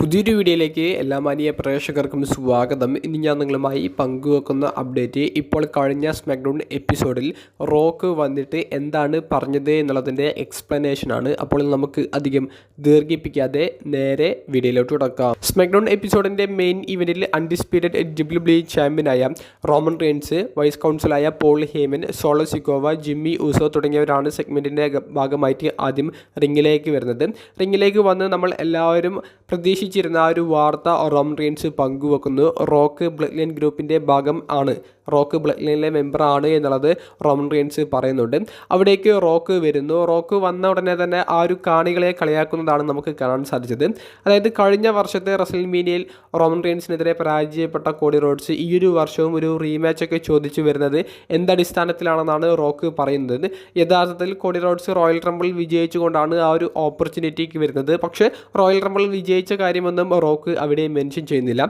പുതിയൊരു വീഡിയോയിലേക്ക് എല്ലാ മാന്യ പ്രേക്ഷകർക്കും സ്വാഗതം. ഇനി ഞാൻ നിങ്ങളുമായി പങ്കുവെക്കുന്ന അപ്ഡേറ്റ്, ഇപ്പോൾ കഴിഞ്ഞ സ്മാക്ഡൗൺ എപ്പിസോഡിൽ റോക്ക് വന്നിട്ട് എന്താണ് പറഞ്ഞത് എന്നുള്ളതിൻ്റെ എക്സ്പ്ലനേഷനാണ്. അപ്പോൾ നമുക്ക് അധികം ദീർഘിപ്പിക്കാതെ നേരെ വീഡിയോയിലോട്ട് തുടക്കാം. സ്മാക്ഡൗൺ എപ്പിസോഡിൻ്റെ മെയിൻ ഇവൻറ്റിൽ അൺഡിസ്പ്യൂട്ടഡ് WWE ചാമ്പ്യനായ റോമൻ റെയിൻസ്, വൈസ് കൗൺസിലായ Paul Heyman, Solo Sikoa, Jimmy Uso തുടങ്ങിയവരാണ് സെഗ്മെൻറ്റിൻ്റെ ഭാഗമായിട്ട് ആദ്യം റിങ്ങിലേക്ക് വരുന്നത്. റിങ്ങിലേക്ക് വന്ന് നമ്മൾ എല്ലാവരും പ്രതീക്ഷിച്ചിരുന്ന ആ ഒരു വാർത്ത റോമൻ റെയിൻസ് പങ്കുവെക്കുന്നു. റോക്ക് ബ്ലഡ് ലൈൻ ഗ്രൂപ്പിൻ്റെ ഭാഗം ആണ്, റോക്ക് ബ്ലഡ് ലൈനിലെ മെമ്പർ ആണ് എന്നുള്ളത് റോമൻ റെയിൻസ് പറയുന്നുണ്ട്. അവിടേക്ക് റോക്ക് വരുന്നു. റോക്ക് വന്ന ഉടനെ തന്നെ ആ ഒരു കാണികളെ കളിയാക്കുന്നതാണ് നമുക്ക് കാണാൻ സാധിച്ചത്. അതായത് കഴിഞ്ഞ വർഷത്തെ റസൽമേനിയയിൽ റോമൻ റെയിൻസിനെതിരെ പരാജയപ്പെട്ട കോഡി റോഡ്സ് ഈ ഒരു വർഷവും ഒരു റീമാച്ചൊക്കെ ചോദിച്ചു വരുന്നത് എന്തടിസ്ഥാനത്തിലാണെന്നാണ് റോക്ക് പറയുന്നത്. യഥാർത്ഥത്തിൽ കോഡി റോഡ്സ് റോയൽ റംബിൾ വിജയിച്ചുകൊണ്ടാണ് ആ ഒരു ഓപ്പർച്യൂണിറ്റിക്ക് വരുന്നത്. പക്ഷേ റോയൽ റംബിൾ വിജയിച്ച കാര്യമൊന്നും റോക്ക് അവിടെ മെൻഷൻ ചെയ്യുന്നില്ല.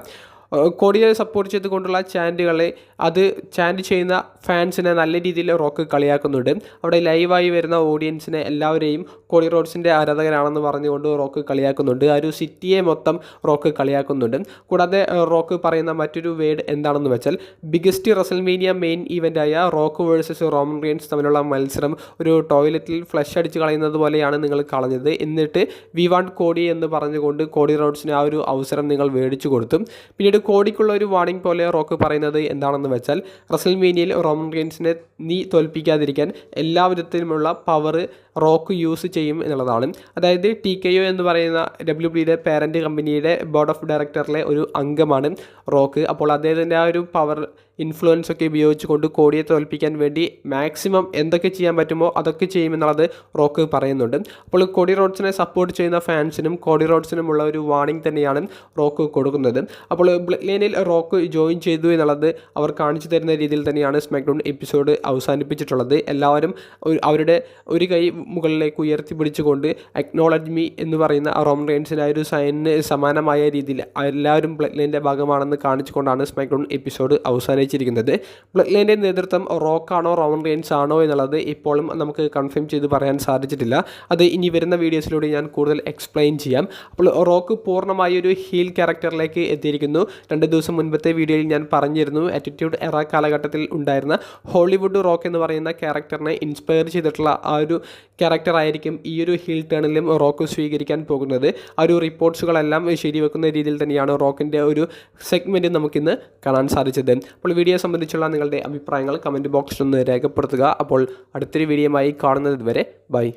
കോഡിയെ സപ്പോർട്ട് ചെയ്തുകൊണ്ടുള്ള ചാൻറ്റുകളെ അത് ചാൻറ്റ് ചെയ്യുന്ന ഫാൻസിനെ നല്ല രീതിയിൽ റോക്ക് കളിയാക്കുന്നുണ്ട്. അവിടെ ലൈവായി വരുന്ന ഓഡിയൻസിനെ എല്ലാവരെയും കോഡി റോഡ്സിൻ്റെ ആരാധകരാണെന്ന് പറഞ്ഞുകൊണ്ട് റോക്ക് കളിയാക്കുന്നുണ്ട്. ആ ഒരു സിറ്റിയെ മൊത്തം റോക്ക് കളിയാക്കുന്നുണ്ട്. കൂടാതെ റോക്ക് പറയുന്ന മറ്റൊരു വേർഡ് എന്താണെന്ന് വെച്ചാൽ, ബിഗസ്റ്റ് റസൽമേനിയ മെയിൻ ഇവൻ്റായ റോക്ക് വേഴ്സസ് റോമൻ റെയിൻസ് തമ്മിലുള്ള മത്സരം ഒരു ടോയ്ലറ്റിൽ ഫ്ലഷ് അടിച്ച് കളയുന്നത് പോലെയാണ് നിങ്ങൾ കളഞ്ഞത്. എന്നിട്ട് വി വാണ്ട് കോഡി എന്ന് പറഞ്ഞുകൊണ്ട് കോഡി റോഡ്സിന് ആ ഒരു അവസരം നിങ്ങൾ മേടിച്ചു കൊടുത്തു. പിന്നീട് കോഡിക്കുള്ള ഒരു വാർണിംഗ് പോലെ റോക്ക് പറയുന്നത് എന്താണെന്ന് വെച്ചാൽ, റസൽമേനിയയിൽ റോമൻ റെയിൻസിനെ നീ തോൽപ്പിക്കാതിരിക്കാൻ എല്ലാ വിധത്തിലുമുള്ള പവർ റോക്ക് യൂസ് ചെയ്യും എന്നുള്ളതാണ്. അതായത് TKO എന്ന് പറയുന്ന WWE പേരൻറ്റ് കമ്പനിയുടെ ബോർഡ് ഓഫ് ഡയറക്ടറിലെ ഒരു അംഗമാണ് റോക്ക്. അപ്പോൾ അദ്ദേഹത്തിൻ്റെ ആ ഒരു പവർ ഇൻഫ്ലുവൻസ് ഒക്കെ ഉപയോഗിച്ചുകൊണ്ട് കോഡിയെ തോൽപ്പിക്കാൻ വേണ്ടി മാക്സിമം എന്തൊക്കെ ചെയ്യാൻ പറ്റുമോ അതൊക്കെ ചെയ്യുമെന്നുള്ളത് റോക്ക് പറയുന്നുണ്ട്. അപ്പോൾ കോഡി റോഡ്സിനെ സപ്പോർട്ട് ചെയ്യുന്ന ഫാൻസിനും കോഡി റോഡ്സിനുമുള്ള ഒരു വാർണിംഗ് തന്നെയാണ് റോക്ക് കൊടുക്കുന്നത്. അപ്പോൾ ബ്ലഡ് ലൈനിൽ റോക്ക് ജോയിൻ ചെയ്തു എന്നുള്ളത് അവർ കാണിച്ചു തരുന്ന രീതിയിൽ തന്നെയാണ് സ്മാക്ഡൗൺ എപ്പിസോഡ് അവസാനിപ്പിച്ചിട്ടുള്ളത്. എല്ലാവരും അവരുടെ ഒരു കൈ മുകളിലേക്ക് ഉയർത്തി പിടിച്ചുകൊണ്ട് അക്നോളജ് മീ എന്ന് പറയുന്ന റോമൻ റെയിൻസിൻ്റെ ആ ഒരു സൈനിന് സമാനമായ രീതിയിൽ എല്ലാവരും ബ്ലഡ് ലൈനിൻ്റെ ഭാഗമാണെന്ന് കാണിച്ചുകൊണ്ടാണ് സ്മാക്ഡൗൺ എപ്പിസോഡ് അവസാനിച്ചിരിക്കുന്നത്. ബ്ലഡ് ലൈനിൻ്റെ നേതൃത്വം റോക്കാണോ റോമൻ റെയിൻസ് ആണോ എന്നുള്ളത് ഇപ്പോഴും നമുക്ക് കൺഫേം ചെയ്ത് പറയാൻ സാധിച്ചിട്ടില്ല. അത് ഇനി വരുന്ന വീഡിയോസിലൂടെ ഞാൻ കൂടുതൽ എക്സ്പ്ലെയിൻ ചെയ്യാം. അപ്പോൾ റോക്ക് പൂർണ്ണമായി ഒരു ഹീൽ ക്യാരക്ടറിലേക്ക് എത്തിയിരിക്കുന്നു. 2 ദിവസം മുൻപത്തെ വീഡിയോയിൽ ഞാൻ പറഞ്ഞിരുന്നു, ആറ്റിറ്റ്യൂഡ് എറ കാലഘട്ടത്തിൽ ഉണ്ടായിരുന്ന ഹോളിവുഡ് റോക്ക് എന്ന് പറയുന്ന ക്യാരക്ടറിനെ ഇൻസ്പയർ ചെയ്തിട്ടുള്ള ആ ഒരു ക്യാരക്ടർ ആയിരിക്കും ഈ ഒരു ഹീൽ ടേണിലും റോക്ക് സ്വീകരിക്കാൻ പോകുന്നത്. ആ ഒരു റിപ്പോർട്ട്സുകളെല്ലാം ശരിവെക്കുന്ന രീതിയിൽ തന്നെയാണ് റോക്കിൻ്റെ ഒരു സെഗ്മെൻറ്റ് നമുക്കിന്ന് കാണാൻ സാധിച്ചത്. അപ്പോൾ വീഡിയോ സംബന്ധിച്ചുള്ള നിങ്ങളുടെ അഭിപ്രായങ്ങൾ കമൻറ്റ് ബോക്സിൽ ഒന്ന് രേഖപ്പെടുത്തുക. അപ്പോൾ അടുത്തൊരു വീഡിയോയുമായി കാണുന്നത് വരെ ബൈ.